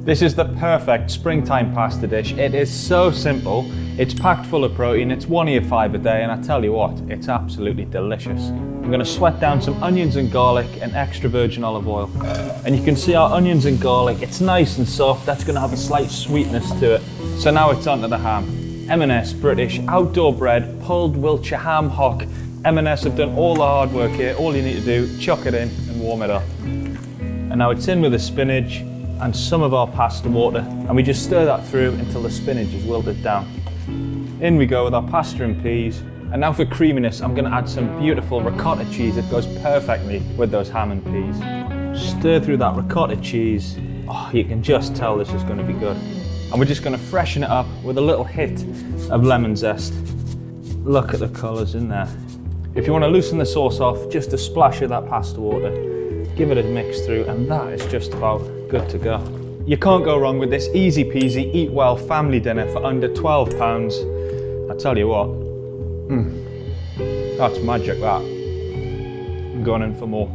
This is the perfect springtime pasta dish. It is so simple, it's packed full of protein, it's 1 of your 5 a day, and I tell you what, it's absolutely delicious. I'm going to sweat down some onions and garlic and extra virgin olive oil. And you can see our onions and garlic, it's nice and soft, that's going to have a slight sweetness to it. So now it's onto the ham. M&S British outdoor bred, pulled Wiltshire ham hock. M&S have done all the hard work here. All you need to do, chuck it in and warm it up. And now it's in with the spinach and some of our pasta water, and we just stir that through until the spinach is wilted down. In we go with our pasta and peas. And now for creaminess, I'm going to add some beautiful ricotta cheese that goes perfectly with those ham and peas. Stir through that ricotta cheese. Oh, you can just tell this is going to be good. And we're just going to freshen it up with a little hit of lemon zest. Look at the colours in there. If you want to loosen the sauce off, just a splash of that pasta water, give it a mix through, and that is just about good to go. You can't go wrong with this easy peasy, eat well family dinner for under £12. I tell you what, that's magic that. I'm going in for more.